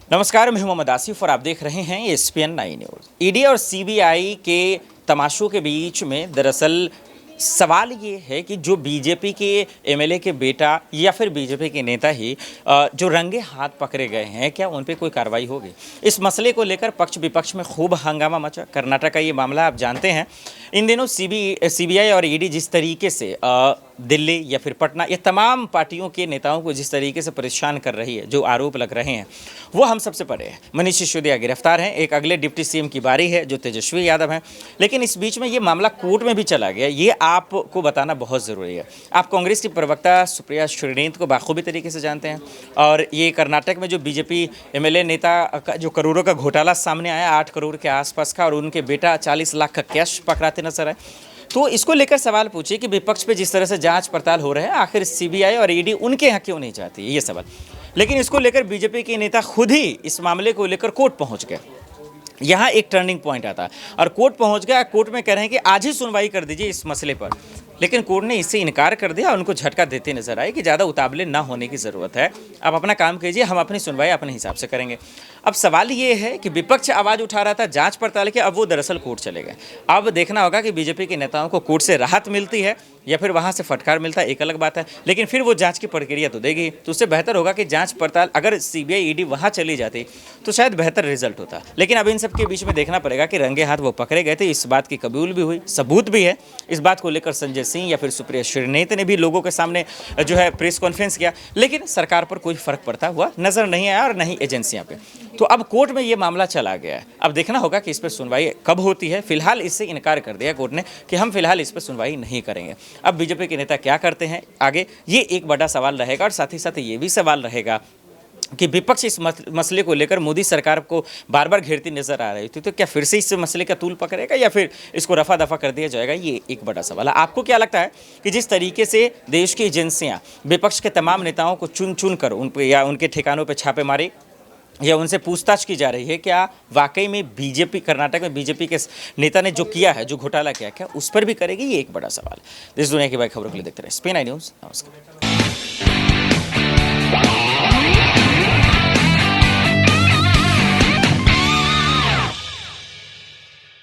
नमस्कार, मैं हूं मोहम्मद आसिफ और आप देख रहे हैं ESPN 9 न्यूज़। ईडी और सीबीआई के तमाशों के बीच में दरअसल सवाल ये है कि जो बीजेपी के एमएलए के बेटा या फिर बीजेपी के नेता ही जो रंगे हाथ पकड़े गए हैं, क्या उन पे कोई कार्रवाई होगी? इस मसले को लेकर पक्ष विपक्ष में खूब हंगामा मचा। कर्नाटक का ये मामला आप जानते हैं। इन दिनों सीबीआई और ईडी जिस तरीके से दिल्ली या फिर पटना, ये तमाम पार्टियों के नेताओं को जिस तरीके से परेशान कर रही है, जो आरोप लग रहे हैं, वो हम सबसे परे है। मनीष सिसोदिया गिरफ्तार हैं, एक अगले डिप्टी सीएम की बारी है जो तेजस्वी यादव हैं। लेकिन इस बीच में ये मामला कोर्ट में भी चला गया, ये आपको बताना बहुत ज़रूरी है। आप कांग्रेस की प्रवक्ता सुप्रिया श्रीनेत को बाखूबी तरीके से जानते हैं और ये कर्नाटक में जो बीजेपी एमएलए नेता का जो करोड़ों का घोटाला सामने आया, 8 करोड़ के आसपास का, और उनके बेटा 40 लाख का कैश पकड़ाते नजर आए, तो इसको लेकर सवाल पूछिए कि विपक्ष पे जिस तरह से जांच पड़ताल हो रहे हैं, आखिर सीबीआई और ईडी उनके यहाँ क्यों नहीं जाती है, ये सवाल। लेकिन इसको लेकर बीजेपी के नेता खुद ही इस मामले को लेकर कोर्ट पहुंच गए। यहाँ एक टर्निंग पॉइंट आता और कोर्ट पहुंच गया। कोर्ट में कह रहे हैं कि आज ही सुनवाई कर दीजिए इस मसले पर, लेकिन कोर्ट ने इससे इनकार कर दिया। उनको झटका देते नजर आए कि ज़्यादा उतावले ना होने की ज़रूरत है, आप अपना काम कीजिए, हम अपनी सुनवाई अपने हिसाब से करेंगे। अब सवाल ये है कि विपक्ष आवाज़ उठा रहा था जांच पड़ताल के, अब वो दरअसल कोर्ट चले गए। अब देखना होगा कि बीजेपी के नेताओं को कोर्ट से राहत मिलती है या फिर वहाँ से फटकार मिलता है, एक अलग बात है। लेकिन फिर वो जांच की प्रक्रिया तो देगी, तो उससे बेहतर होगा कि जांच पड़ताल अगर सीबीआई ईडी वहाँ चली जाती तो शायद बेहतर रिजल्ट होता। लेकिन अब इन सब के बीच में देखना पड़ेगा कि रंगे हाथ वो पकड़े गए थे, इस बात की कबूल भी हुई, सबूत भी है। इस बात को लेकर संजय सिंह या फिर सुप्रिया श्रीनेत ने भी लोगों के सामने जो है प्रेस कॉन्फ्रेंस किया, लेकिन सरकार पर कोई फर्क पड़ता हुआ नजर नहीं आया और नहीं एजेंसियां पे। तो अब कोर्ट में ये मामला चला गया है। अब देखना होगा कि इस पर सुनवाई कब होती है। फिलहाल इससे इनकार कर दिया कोर्ट ने कि हम फिलहाल इस पर सुनवाई नहीं करेंगे। अब बीजेपी के नेता क्या करते हैं आगे, ये एक बड़ा सवाल रहेगा। और साथ ही साथ ये भी सवाल रहेगा कि विपक्ष इस मसले को लेकर मोदी सरकार को बार बार घेरती नजर आ रही थी, तो क्या फिर से इस मसले का तूल पकड़ेगा या फिर इसको रफा दफा कर दिया जाएगा, ये एक बड़ा सवाल है। आपको क्या लगता है कि जिस तरीके से देश की एजेंसियां विपक्ष के तमाम नेताओं को चुन चुन कर उन पर या उनके ठिकानों पर छापे मारे या उनसे पूछताछ की जा रही है, क्या वाकई में बीजेपी कर्नाटक में बीजेपी के नेता ने जो किया है, जो घोटाला किया, क्या उस पर भी करेगी, ये एक बड़ा सवाल। देश दुनिया की बड़ी खबरों के लिए देखते रहे ESPN 9 न्यूज़। नमस्कार।